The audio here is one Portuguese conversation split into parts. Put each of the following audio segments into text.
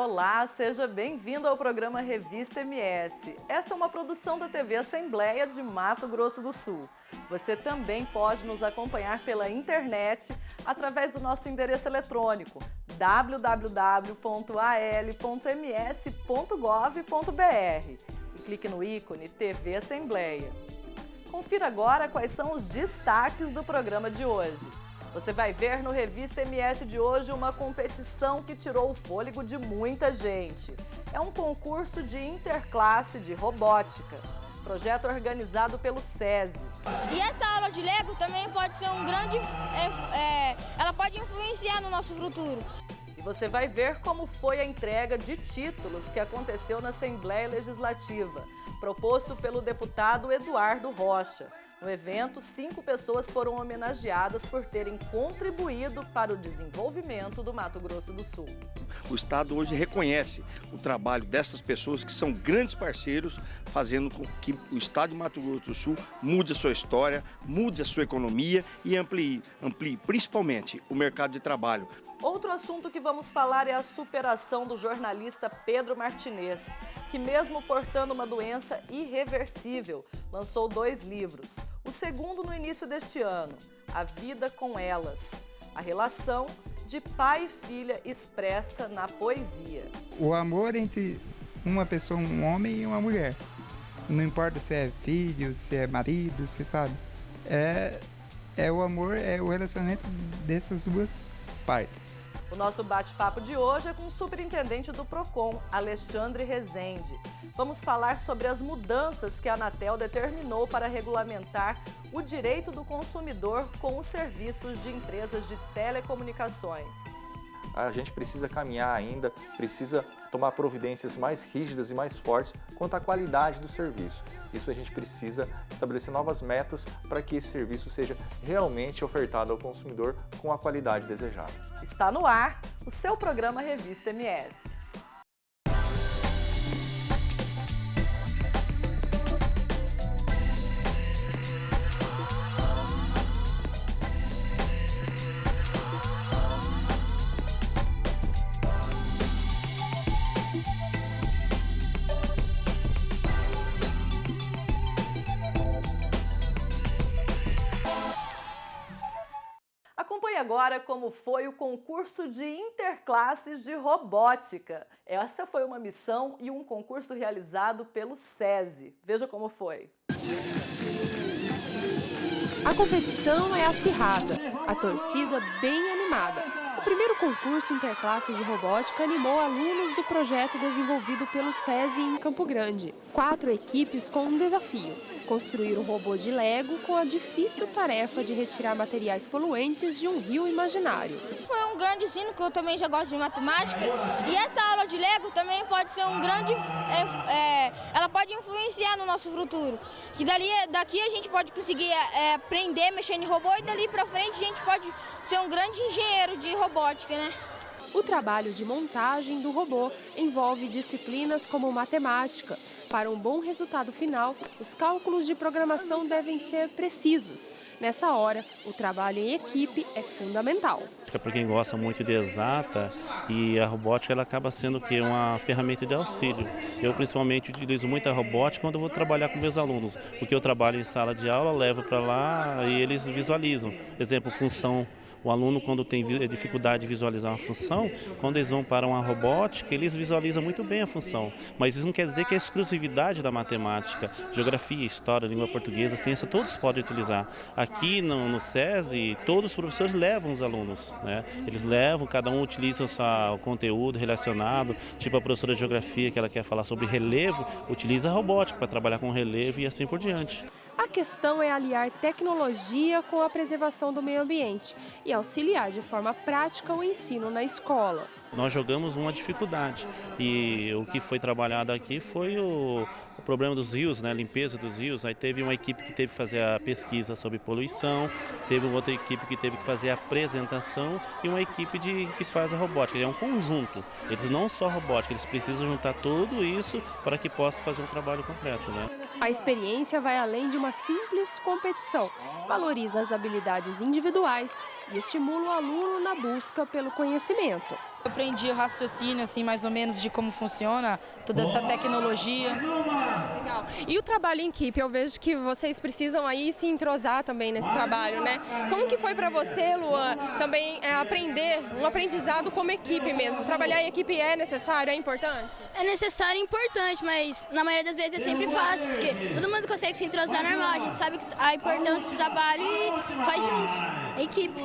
Olá, seja bem-vindo ao programa Revista MS. Esta é uma produção da TV Assembleia de Mato Grosso do Sul. Você também pode nos acompanhar pela internet através do nosso endereço eletrônico www.al.ms.gov.br e clique no ícone TV Assembleia. Confira agora quais são os destaques do programa de hoje. Você vai ver no Revista MS de hoje uma competição que tirou o fôlego de muita gente. É um concurso de interclasse de robótica, projeto organizado pelo SESI. E essa aula de Lego também pode ser um grande... ela pode influenciar no nosso futuro. E você vai ver como foi a entrega de títulos que aconteceu na Assembleia Legislativa, proposto pelo deputado Eduardo Rocha. No evento, 5 pessoas foram homenageadas por terem contribuído para o desenvolvimento do Mato Grosso do Sul. O Estado hoje reconhece o trabalho dessas pessoas que são grandes parceiros, fazendo com que o Estado de Mato Grosso do Sul mude a sua história, mude a sua economia e amplie principalmente o mercado de trabalho. Outro assunto que vamos falar é a superação do jornalista Pedro Martinez, que mesmo portando uma doença irreversível, lançou 2 livros. O segundo no início deste ano, A Vida com Elas, a relação de pai e filha expressa na poesia. O amor entre uma pessoa, um homem e uma mulher. Não importa se é filho, se é marido, você sabe. É o amor, é o relacionamento dessas duas partes. O nosso bate-papo de hoje é com o superintendente do PROCON, Alexandre Rezende. Vamos falar sobre as mudanças que a Anatel determinou para regulamentar o direito do consumidor com os serviços de empresas de telecomunicações. A gente precisa caminhar ainda, precisa tomar providências mais rígidas e mais fortes quanto à qualidade do serviço. Isso a gente precisa estabelecer novas metas para que esse serviço seja realmente ofertado ao consumidor com a qualidade desejada. Está no ar o seu programa Revista MS. Acompanhe agora como foi o concurso de interclasses de robótica. Essa foi uma missão e um concurso realizado pelo SESI. Veja como foi. A competição é acirrada, a torcida bem animada. O primeiro concurso interclasse de robótica animou alunos do projeto desenvolvido pelo SESI em Campo Grande. 4 equipes com um desafio: construir um robô de Lego com a difícil tarefa de retirar materiais poluentes de um rio imaginário. Foi um grande ensino, que eu também já gosto de matemática. E essa aula de Lego também pode ser um grande... ela pode influenciar no nosso futuro. Que daqui a gente pode conseguir aprender mexendo em robô e dali para frente a gente pode ser um grande engenheiro de robótica, né? O trabalho de montagem do robô envolve disciplinas como matemática. Para um bom resultado final, os cálculos de programação devem ser precisos. Nessa hora, o trabalho em equipe é fundamental. Para quem gosta muito de exata, e a robótica ela acaba sendo uma ferramenta de auxílio. Eu principalmente utilizo muito a robótica quando eu vou trabalhar com meus alunos, porque eu trabalho em sala de aula, levo para lá e eles visualizam. Exemplo, função. O aluno, quando tem dificuldade de visualizar uma função, quando eles vão para uma robótica, eles visualizam muito bem a função. Mas isso não quer dizer que é exclusividade da matemática. Geografia, história, língua portuguesa, ciência, todos podem utilizar. Aqui no SESI, todos os professores levam os alunos, né? Eles levam, cada um utiliza o conteúdo relacionado, tipo a professora de geografia, que ela quer falar sobre relevo, utiliza a robótica para trabalhar com relevo e assim por diante. A questão é aliar tecnologia com a preservação do meio ambiente e auxiliar de forma prática o ensino na escola. Nós jogamos uma dificuldade e o que foi trabalhado aqui foi o problema dos rios, né? A limpeza dos rios. Aí teve uma equipe que teve que fazer a pesquisa sobre poluição, teve outra equipe que teve que fazer a apresentação e uma equipe que faz a robótica. É um conjunto, eles não só robótica, eles precisam juntar tudo isso para que possa fazer um trabalho completo, né? A experiência vai além de uma simples competição, valoriza as habilidades individuais e estimula o aluno na busca pelo conhecimento. Eu aprendi o raciocínio, assim, mais ou menos, de como funciona toda essa tecnologia. Legal. E o trabalho em equipe? Eu vejo que vocês precisam aí se entrosar também nesse trabalho, né? Como que foi para você, Luan, também aprender, um aprendizado como equipe mesmo? Trabalhar em equipe é necessário, é importante? É necessário e importante, mas na maioria das vezes é sempre fácil, porque todo mundo consegue se entrosar normal, a gente sabe a importância do trabalho e faz juntos, a equipe.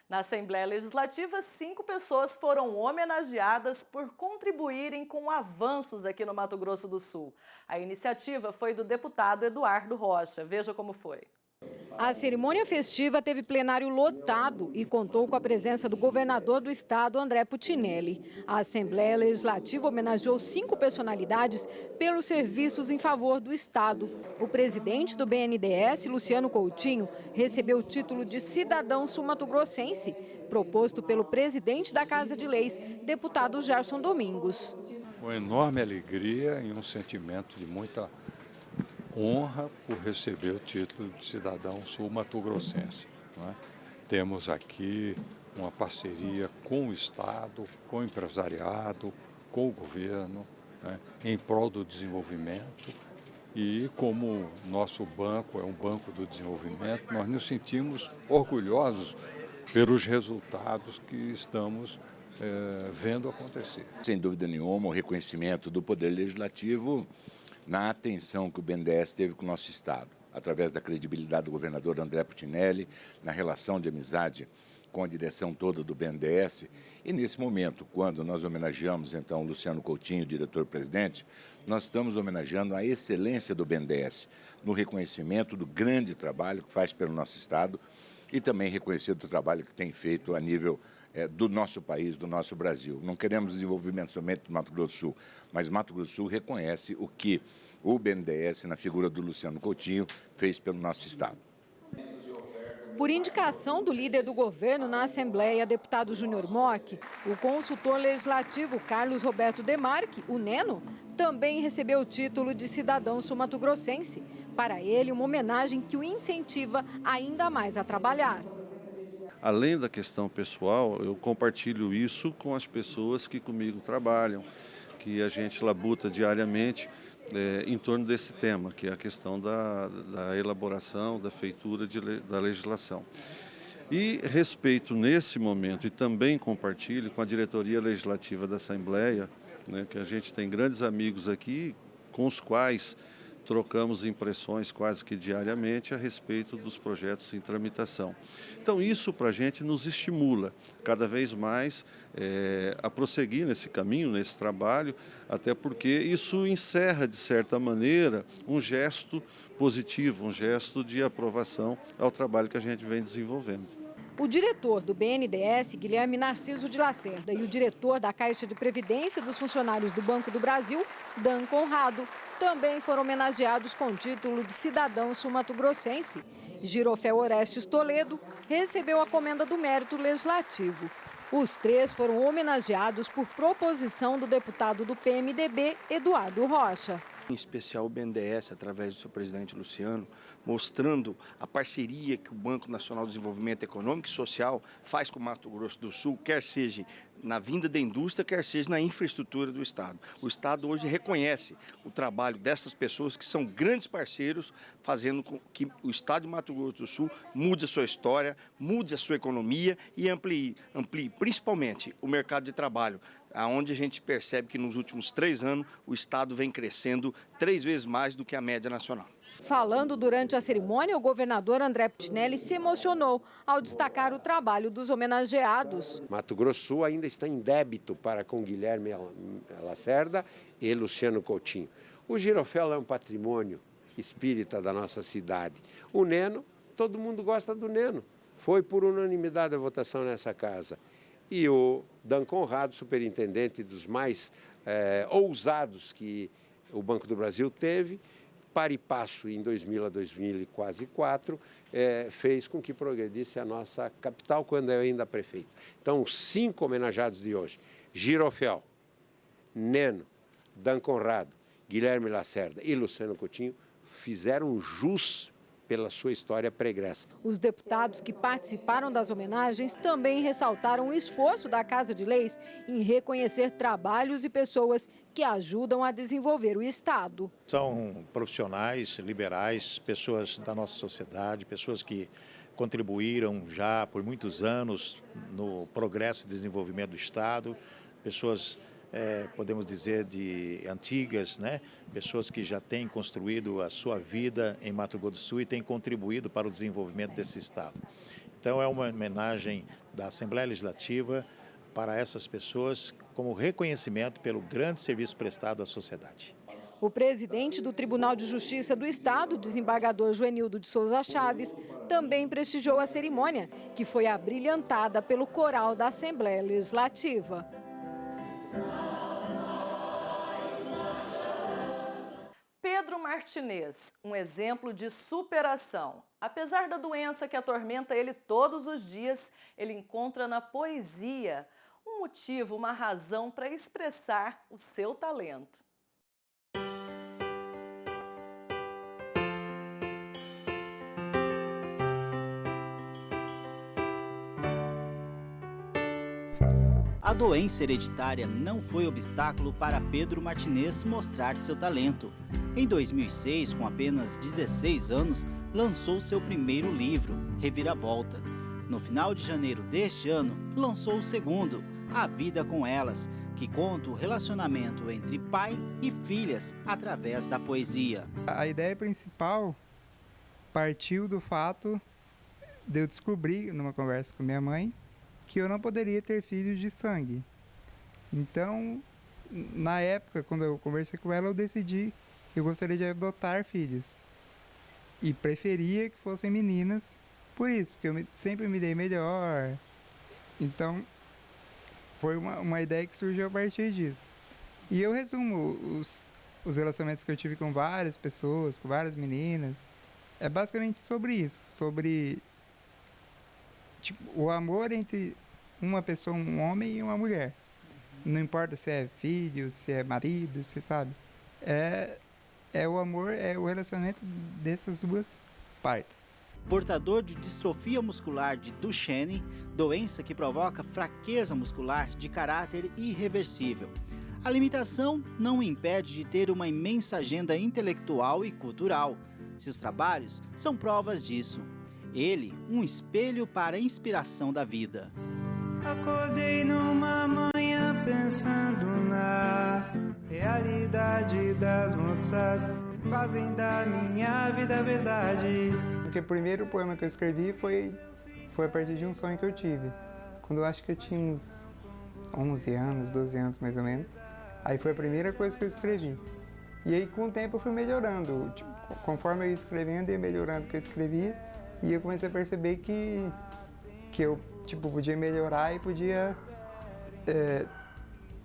Na Assembleia Legislativa, 5 pessoas foram homenageadas por contribuírem com avanços aqui no Mato Grosso do Sul. A iniciativa foi do deputado Eduardo Rocha. Veja como foi. A cerimônia festiva teve plenário lotado e contou com a presença do governador do estado, André Putinelli. A Assembleia Legislativa homenageou 5 personalidades pelos serviços em favor do estado. O presidente do BNDES, Luciano Coutinho, recebeu o título de cidadão sul-mato-grossense, proposto pelo presidente da Casa de Leis, deputado Gerson Domingos. Uma enorme alegria e um sentimento de muita honra por receber o título de cidadão sul-mato-grossense. Temos aqui uma parceria com o Estado, com o empresariado, com o governo, em prol do desenvolvimento. E como nosso banco é um banco do desenvolvimento, nós nos sentimos orgulhosos pelos resultados que estamos vendo acontecer. Sem dúvida nenhuma, o reconhecimento do Poder Legislativo na atenção que o BNDES teve com o nosso Estado, através da credibilidade do governador André Putinelli, na relação de amizade com a direção toda do BNDES. E nesse momento, quando nós homenageamos então o Luciano Coutinho, diretor-presidente, nós estamos homenageando a excelência do BNDES no reconhecimento do grande trabalho que faz pelo nosso Estado e também reconhecer o trabalho que tem feito a nível do nosso país, do nosso Brasil. Não queremos desenvolvimento somente do Mato Grosso do Sul, mas Mato Grosso do Sul reconhece o que o BNDES, na figura do Luciano Coutinho, fez pelo nosso Estado. Por indicação do líder do governo na Assembleia, deputado Júnior Mock, o consultor legislativo Carlos Roberto Demarque, o Neno, também recebeu o título de cidadão sul-mato-grossense. Para ele, uma homenagem que o incentiva ainda mais a trabalhar. Além da questão pessoal, eu compartilho isso com as pessoas que comigo trabalham, que a gente labuta diariamente em torno desse tema, que é a questão da elaboração, da feitura da legislação. E respeito nesse momento e também compartilho com a diretoria legislativa da Assembleia, que a gente tem grandes amigos aqui, com os quais trocamos impressões quase que diariamente a respeito dos projetos em tramitação. Então isso para a gente nos estimula cada vez mais a prosseguir nesse caminho, nesse trabalho, até porque isso encerra de certa maneira um gesto positivo, um gesto de aprovação ao trabalho que a gente vem desenvolvendo. O diretor do BNDES, Guilherme Narciso de Lacerda, e o diretor da Caixa de Previdência dos Funcionários do Banco do Brasil, Dan Conrado, também foram homenageados com o título de cidadão sul-mato-grossense. Girofel Orestes Toledo recebeu a comenda do mérito legislativo. Os 3 foram homenageados por proposição do deputado do PMDB, Eduardo Rocha. Em especial o BNDES, através do seu presidente Luciano, mostrando a parceria que o Banco Nacional de Desenvolvimento Econômico e Social faz com o Mato Grosso do Sul, quer seja na vinda da indústria, quer seja na infraestrutura do Estado. O Estado hoje reconhece o trabalho dessas pessoas que são grandes parceiros, fazendo com que o Estado de Mato Grosso do Sul mude a sua história, mude a sua economia e amplie principalmente o mercado de trabalho, onde a gente percebe que nos últimos 3 anos o Estado vem crescendo 3 vezes mais do que a média nacional. Falando durante a cerimônia, o governador André Putinelli se emocionou ao destacar o trabalho dos homenageados. Mato Grosso do Sul ainda está em débito para com Guilherme Lacerda e Luciano Coutinho. O Girofel é um patrimônio espírita da nossa cidade. O Neno, todo mundo gosta do Neno. Foi por unanimidade a votação nessa casa. E o Dan Conrado, superintendente dos mais ousados que o Banco do Brasil teve, para e passo em 2000 a 2004, fez com que progredisse a nossa capital quando eu ainda prefeito. Então, os 5 homenageados de hoje, Girofel, Neno, Dan Conrado Guilherme Lacerda e Luciano Coutinho fizeram jus pela sua história pregressa. Os deputados que participaram das homenagens também ressaltaram o esforço da Casa de Leis em reconhecer trabalhos e pessoas que ajudam a desenvolver o Estado. São profissionais liberais, pessoas da nossa sociedade, pessoas que contribuíram já por muitos anos no progresso e desenvolvimento do Estado, pessoas, podemos dizer, de antigas, né? Pessoas que já têm construído a sua vida em Mato Grosso do Sul e têm contribuído para o desenvolvimento desse Estado. Então é uma homenagem da Assembleia Legislativa para essas pessoas como reconhecimento pelo grande serviço prestado à sociedade. O presidente do Tribunal de Justiça do Estado, desembargador Joenildo de Souza Chaves, também prestigiou a cerimônia, que foi abrilhantada pelo coral da Assembleia Legislativa. Pedro Martinez, um exemplo de superação. Apesar da doença que atormenta ele todos os dias, ele encontra na poesia um motivo, uma razão para expressar o seu talento. A doença hereditária não foi obstáculo para Pedro Martinez mostrar seu talento. Em 2006, com apenas 16 anos, lançou seu primeiro livro, Reviravolta. No final de janeiro deste ano, lançou o segundo, A Vida com Elas, que conta o relacionamento entre pai e filhas através da poesia. A ideia principal partiu do fato de eu descobrir, numa conversa com minha mãe, que eu não poderia ter filhos de sangue. Então, na época, quando eu conversei com ela, eu decidi que eu gostaria de adotar filhos. E preferia que fossem meninas, por isso, porque eu sempre me dei melhor. Então, foi uma ideia que surgiu a partir disso. E eu resumo os relacionamentos que eu tive com várias pessoas, com várias meninas. É basicamente sobre isso, sobre o amor entre uma pessoa, um homem e uma mulher. Não importa se é filho, se é marido, você sabe. É o amor, é o relacionamento dessas duas partes. Portador de distrofia muscular de Duchenne, doença que provoca fraqueza muscular de caráter irreversível. A limitação não o impede de ter uma imensa agenda intelectual e cultural. Seus trabalhos são provas disso. Ele, um espelho para a inspiração da vida. Acordei numa manhã pensando na realidade das moças que fazem da minha vida verdade. Porque o primeiro poema que eu escrevi foi a partir de um sonho que eu tive. Quando eu acho que eu tinha uns 11 anos, 12 anos mais ou menos. Aí foi a primeira coisa que eu escrevi. E aí com o tempo eu fui melhorando. Conforme eu ia escrevendo, ia melhorando o que eu escrevia. E eu comecei a perceber que eu podia melhorar e podia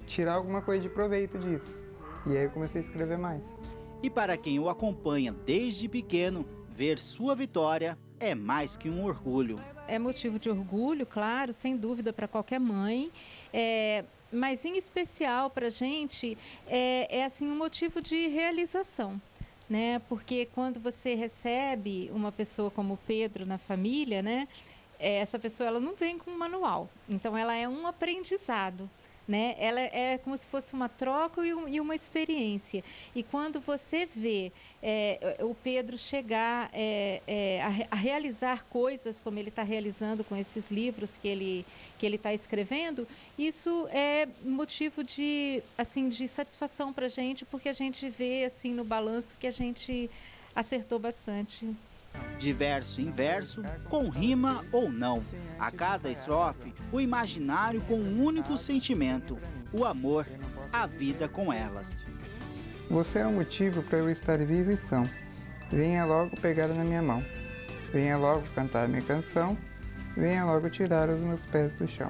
tirar alguma coisa de proveito disso. E aí eu comecei a escrever mais. E para quem o acompanha desde pequeno, ver sua vitória é mais que um orgulho. É motivo de orgulho, claro, sem dúvida para qualquer mãe. Mas em especial para a gente assim, um motivo de realização. Né? Porque quando você recebe uma pessoa como o Pedro na família, né? Essa pessoa ela não vem com um manual, então ela é um aprendizado. Né? Ela é como se fosse uma troca e uma experiência. E quando você vê o Pedro chegar a realizar coisas como ele está realizando com esses livros que ele está escrevendo, isso é motivo de satisfação para a gente, porque a gente vê assim, no balanço que a gente acertou bastante. De verso em verso, com rima ou não. A cada estrofe, o imaginário com um único sentimento, o amor, a vida com elas. Você é o motivo para eu estar vivo e são. Venha logo pegar na minha mão. Venha logo cantar minha canção. Venha logo tirar os meus pés do chão.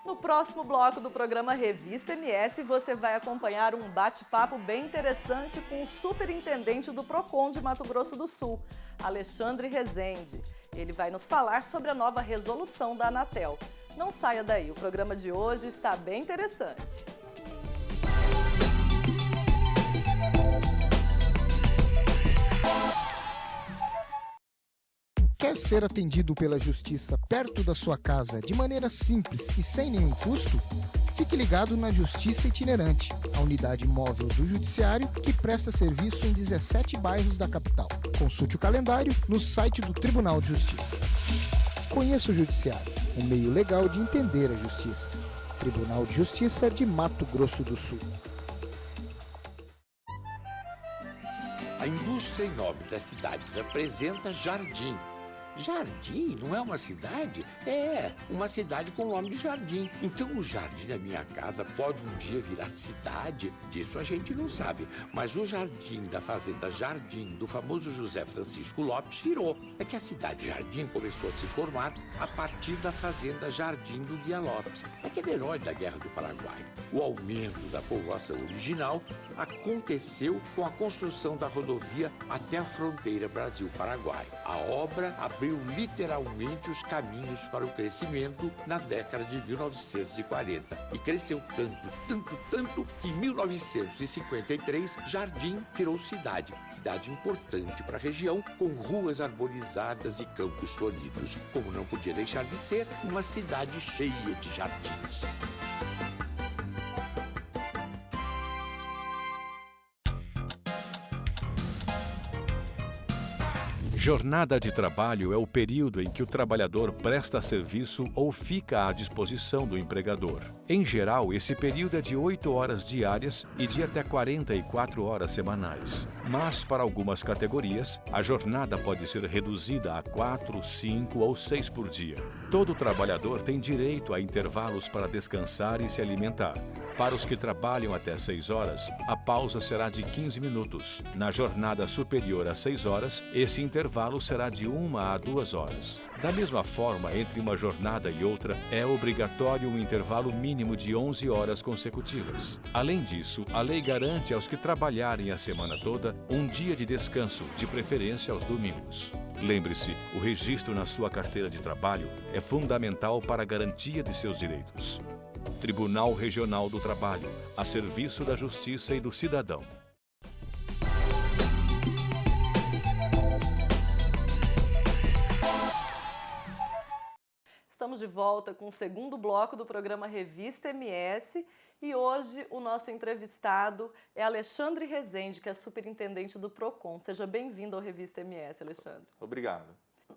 No próximo bloco do programa Revista MS, você vai acompanhar um bate-papo bem interessante com o superintendente do PROCON de Mato Grosso do Sul, Alexandre Rezende. Ele vai nos falar sobre a nova resolução da Anatel. Não saia daí, o programa de hoje está bem interessante. Quer ser atendido pela Justiça perto da sua casa de maneira simples e sem nenhum custo? Fique ligado na Justiça Itinerante, a unidade móvel do Judiciário que presta serviço em 17 bairros da capital. Consulte o calendário no site do Tribunal de Justiça. Conheça o Judiciário, um meio legal de entender a justiça. Tribunal de Justiça de Mato Grosso do Sul. A indústria nobre das cidades apresenta Jardim. Jardim não é uma cidade? É, uma cidade com o nome de Jardim. Então o jardim da minha casa pode um dia virar cidade? Disso a gente não sabe. Mas o jardim da fazenda Jardim, do famoso José Francisco Lopes, virou. É que a cidade Jardim começou a se formar a partir da fazenda Jardim do Guia Lopes, aquele herói da Guerra do Paraguai. O aumento da povoação original aconteceu com a construção da rodovia até a fronteira Brasil-Paraguai. A obra abriu literalmente os caminhos para o crescimento na década de 1940. E cresceu tanto que em 1953 Jardim virou cidade. Cidade importante para a região, com ruas arborizadas e campos floridos. Como não podia deixar de ser, uma cidade cheia de jardins. Jornada de trabalho é o período em que o trabalhador presta serviço ou fica à disposição do empregador. Em geral, esse período é de 8 horas diárias e de até 44 horas semanais. Mas, para algumas categorias, a jornada pode ser reduzida a 4, 5 ou 6 por dia. Todo trabalhador tem direito a intervalos para descansar e se alimentar. Para os que trabalham até 6 horas, a pausa será de 15 minutos. Na jornada superior a 6 horas, esse intervalo será de 1 a 2 horas. Da mesma forma, entre uma jornada e outra, é obrigatório um intervalo mínimo de 11 horas consecutivas. Além disso, a lei garante aos que trabalharem a semana toda um dia de descanso, de preferência aos domingos. Lembre-se, o registro na sua carteira de trabalho é fundamental para a garantia de seus direitos. Tribunal Regional do Trabalho, a serviço da Justiça e do cidadão. Estamos de volta com o segundo bloco do programa Revista MS e hoje o nosso entrevistado é Alexandre Rezende, que é superintendente do PROCON. Seja bem-vindo ao Revista MS, Alexandre. Obrigado.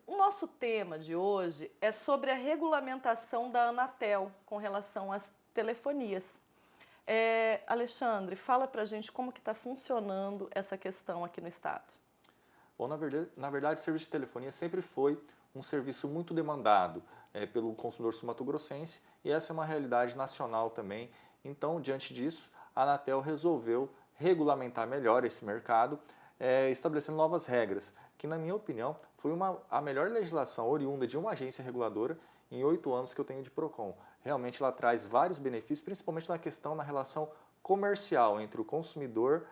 O nosso tema de hoje é sobre a regulamentação da Anatel com relação às telefonias. Alexandre, fala pra gente como que está funcionando essa questão aqui no estado. Bom, na verdade, o serviço de telefonia sempre foi um serviço muito demandado pelo consumidor sul-mato-grossense e essa é uma realidade nacional também. Então, diante disso, a Anatel resolveu regulamentar melhor esse mercado, estabelecendo novas regras, que, na minha opinião, foi a melhor legislação oriunda de uma agência reguladora em 8 anos que eu tenho de PROCON. Realmente ela traz vários benefícios, principalmente na relação comercial entre o consumidor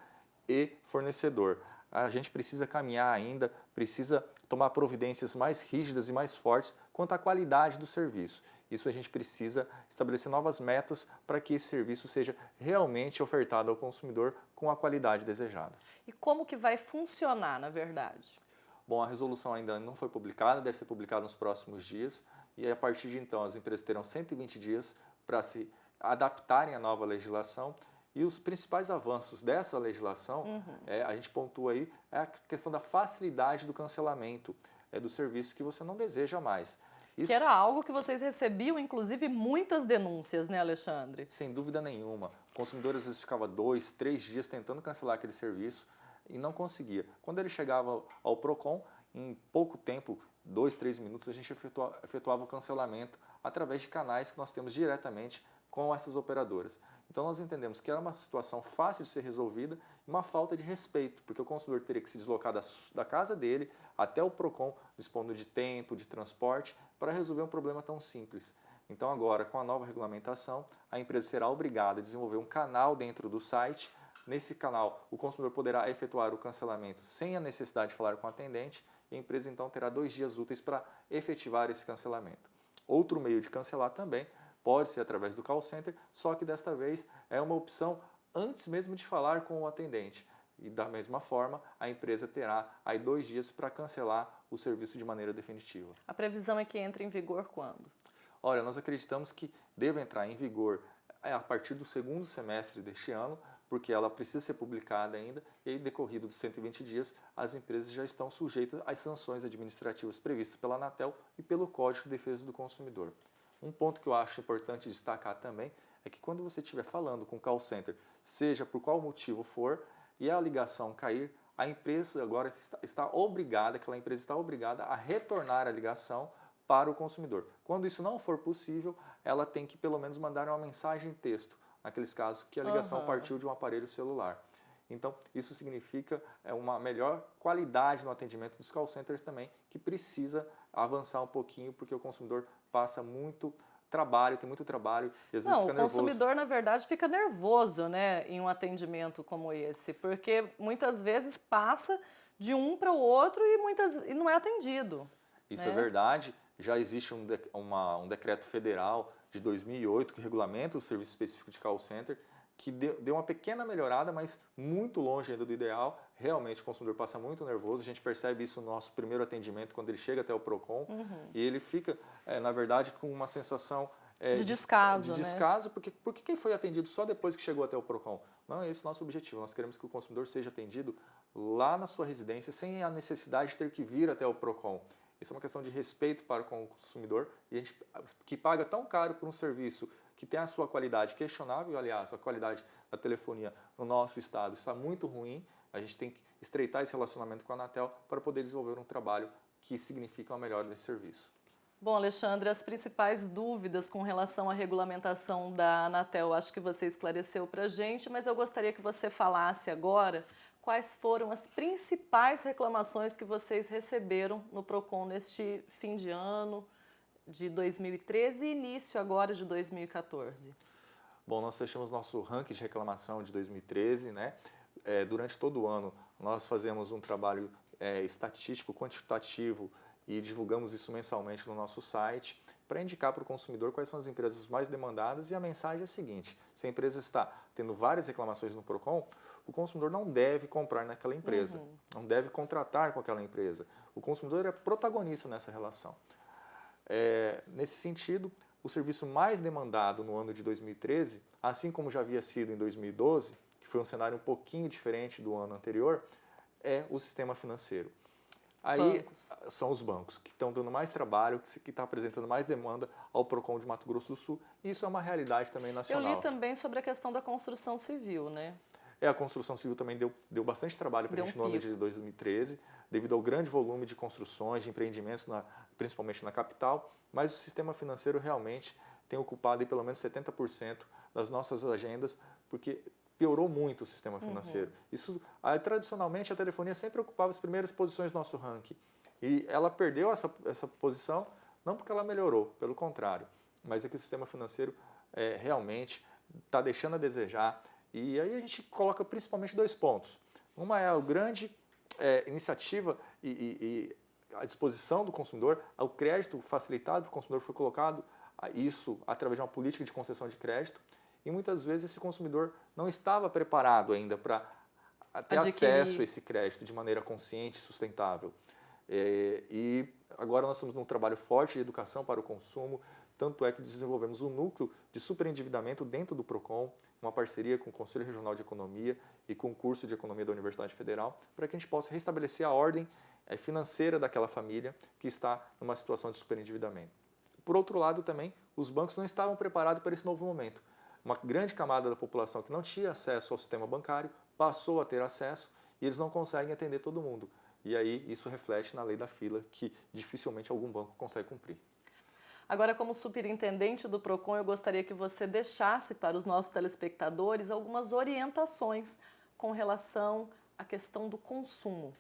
e fornecedor. A gente precisa caminhar ainda, precisa tomar providências mais rígidas e mais fortes quanto à qualidade do serviço. Isso a gente precisa estabelecer novas metas para que esse serviço seja realmente ofertado ao consumidor com a qualidade desejada. E como que vai funcionar, na verdade? Bom, a resolução ainda não foi publicada, deve ser publicada nos próximos dias e a partir de então as empresas terão 120 dias para se adaptarem à nova legislação. E os principais avanços dessa legislação, a gente pontua aí, é a questão da facilidade do cancelamento do serviço que você não deseja mais. Isso... Que era algo que vocês recebiam, inclusive, muitas denúncias, né, Alexandre? Sem dúvida nenhuma. O consumidor às vezes ficava 2, 3 dias tentando cancelar aquele serviço e não conseguia. Quando ele chegava ao PROCON, em pouco tempo, 2, 3 minutos, a gente efetuava o cancelamento através de canais que nós temos diretamente com essas operadoras. Então nós entendemos que era uma situação fácil de ser resolvida e uma falta de respeito, porque o consumidor teria que se deslocar da casa dele até o PROCON, dispondo de tempo, de transporte, para resolver um problema tão simples. Então agora, com a nova regulamentação, a empresa será obrigada a desenvolver um canal dentro do site. Nesse canal, o consumidor poderá efetuar o cancelamento sem a necessidade de falar com o atendente e a empresa então terá 2 dias úteis para efetivar esse cancelamento. Outro meio de cancelar também pode ser através do call center, só que desta vez é uma opção antes mesmo de falar com o atendente. E da mesma forma, a empresa terá aí 2 dias para cancelar o serviço de maneira definitiva. A previsão é que entre em vigor quando? Olha, nós acreditamos que deve entrar em vigor a partir do 2º semestre deste ano, porque ela precisa ser publicada ainda, e aí, decorrido dos 120 dias, as empresas já estão sujeitas às sanções administrativas previstas pela Anatel e pelo Código de Defesa do Consumidor. Um ponto que eu acho importante destacar também é que quando você estiver falando com o call center, seja por qual motivo for, e a ligação cair, a empresa agora está obrigada, aquela empresa está obrigada a retornar a ligação para o consumidor. Quando isso não for possível, ela tem que pelo menos mandar uma mensagem em texto, naqueles casos que a ligação partiu de um aparelho celular. Então, isso significa uma melhor qualidade no atendimento dos call centers também, que precisa avançar um pouquinho, porque o consumidor passa muito trabalho, tem muito trabalho e às vezes fica nervoso. O consumidor, na verdade, fica nervoso, né, em um atendimento como esse, porque muitas vezes passa de um para o outro e não é atendido. Isso né? É verdade. Já existe um decreto federal de 2008 que regulamenta o serviço específico de call center, que deu uma pequena melhorada, mas muito longe ainda do ideal. Realmente o consumidor passa muito nervoso, a gente percebe isso no nosso primeiro atendimento, quando ele chega até o PROCON, e ele fica, na verdade, com uma sensação de descaso. De descaso, porque quem foi atendido só depois que chegou até o PROCON? Não é esse o nosso objetivo, nós queremos que o consumidor seja atendido lá na sua residência, sem a necessidade de ter que vir até o PROCON. Isso é uma questão de respeito para com o consumidor, e a gente que paga tão caro por um serviço que tem a sua qualidade questionável, aliás, a qualidade da telefonia no nosso estado está muito ruim, a gente tem que estreitar esse relacionamento com a Anatel para poder desenvolver um trabalho que significa uma melhora desse serviço. Bom, Alexandre, as principais dúvidas com relação à regulamentação da Anatel, acho que você esclareceu para a gente, mas eu gostaria que você falasse agora quais foram as principais reclamações que vocês receberam no PROCON neste fim de ano de 2013 e início agora de 2014. Bom, nós fechamos nosso ranking de reclamação de 2013, né? Durante todo o ano nós fazemos um trabalho estatístico, quantitativo e divulgamos isso mensalmente no nosso site para indicar para o consumidor quais são as empresas mais demandadas, e a mensagem é a seguinte: se a empresa está tendo várias reclamações no PROCON, o consumidor não deve comprar naquela empresa, não deve contratar com aquela empresa. O consumidor é protagonista nessa relação. Nesse sentido, o serviço mais demandado no ano de 2013, assim como já havia sido em 2012, que foi um cenário um pouquinho diferente do ano anterior, é o sistema financeiro. Aí são os bancos que estão dando mais trabalho, que está apresentando mais demanda ao PROCON de Mato Grosso do Sul, e isso é uma realidade também nacional. Eu li também sobre a questão da construção civil, né? A construção civil também deu bastante trabalho para a gente no ano de 2013, devido ao grande volume de construções, de empreendimentos, principalmente na capital, mas o sistema financeiro realmente tem ocupado pelo menos 70% das nossas agendas, porque piorou muito o sistema financeiro. Isso, tradicionalmente, a telefonia sempre ocupava as primeiras posições do nosso ranking, e ela perdeu essa posição, não porque ela melhorou, pelo contrário, mas é que o sistema financeiro realmente está deixando a desejar. E aí a gente coloca principalmente 2 pontos. Uma é a grande iniciativa e a disposição do consumidor, o crédito facilitado para o consumidor foi colocado, isso através de uma política de concessão de crédito, e muitas vezes esse consumidor não estava preparado ainda para ter acesso a esse crédito de maneira consciente e sustentável. E agora nós estamos num trabalho forte de educação para o consumo, tanto é que desenvolvemos um núcleo de superendividamento dentro do PROCON, uma parceria com o Conselho Regional de Economia e com o curso de Economia da Universidade Federal, para que a gente possa restabelecer a ordem financeira daquela família que está numa situação de superendividamento. Por outro lado, também, os bancos não estavam preparados para esse novo momento. Uma grande camada da população que não tinha acesso ao sistema bancário passou a ter acesso, e eles não conseguem atender todo mundo. E aí isso reflete na lei da fila, que dificilmente algum banco consegue cumprir. Agora, como superintendente do PROCON, eu gostaria que você deixasse para os nossos telespectadores algumas orientações com relação à questão do consumo.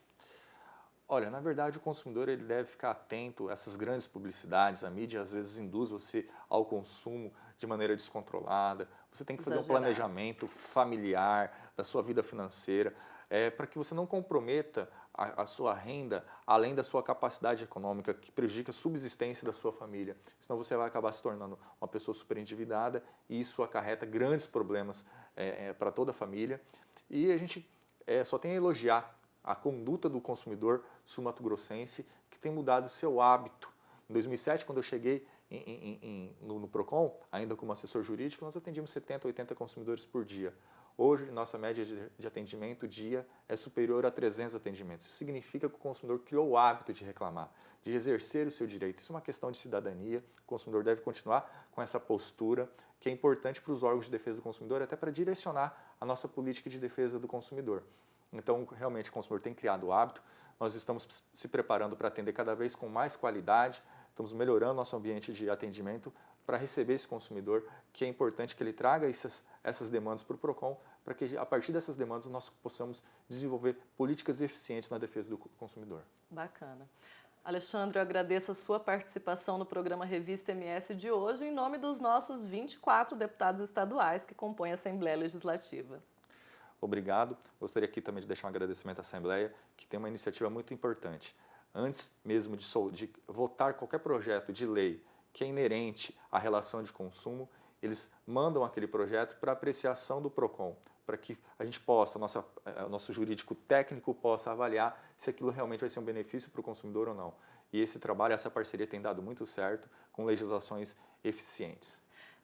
Olha, na verdade, o consumidor ele deve ficar atento a essas grandes publicidades. A mídia às vezes induz você ao consumo de maneira descontrolada. Você tem que fazer um planejamento familiar da sua vida financeira, para que você não comprometa a sua renda além da sua capacidade econômica, que prejudica a subsistência da sua família. Senão você vai acabar se tornando uma pessoa super endividada e isso acarreta grandes problemas para toda a família. E a gente só tem a elogiar a conduta do consumidor sul-mato-grossense, que tem mudado o seu hábito. Em 2007, quando eu cheguei no PROCON, ainda como assessor jurídico, nós atendíamos 70, 80 consumidores por dia. Hoje, nossa média de atendimento dia é superior a 300 atendimentos. Isso significa que o consumidor criou o hábito de reclamar, de exercer o seu direito. Isso é uma questão de cidadania. O consumidor deve continuar com essa postura, que é importante para os órgãos de defesa do consumidor, até para direcionar a nossa política de defesa do consumidor. Então, realmente, o consumidor tem criado o hábito. Nós estamos se preparando para atender cada vez com mais qualidade, estamos melhorando nosso ambiente de atendimento para receber esse consumidor, que é importante que ele traga essas demandas para o PROCON, para que a partir dessas demandas nós possamos desenvolver políticas eficientes na defesa do consumidor. Bacana. Alexandre, eu agradeço a sua participação no programa Revista MS de hoje, em nome dos nossos 24 deputados estaduais que compõem a Assembleia Legislativa. Obrigado. Gostaria aqui também de deixar um agradecimento à Assembleia, que tem uma iniciativa muito importante. Antes mesmo de votar qualquer projeto de lei que é inerente à relação de consumo, eles mandam aquele projeto para apreciação do PROCON, para que a gente possa, nosso jurídico técnico possa avaliar se aquilo realmente vai ser um benefício para o consumidor ou não. E esse trabalho, essa parceria tem dado muito certo com legislações eficientes.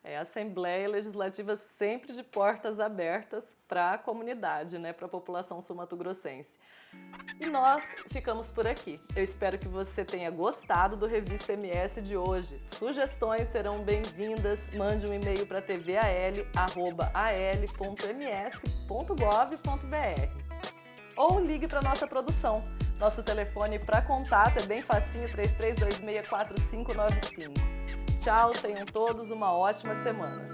A Assembleia Legislativa sempre de portas abertas para a comunidade, para a população sul-mato-grossense. E nós ficamos por aqui. Eu espero que você tenha gostado do Revista MS de hoje. Sugestões serão bem-vindas. Mande um e-mail para tval@al.ms.gov.br ou ligue para a nossa produção. Nosso telefone para contato é bem facinho, 33264595. Tchau, tenham todos uma ótima semana.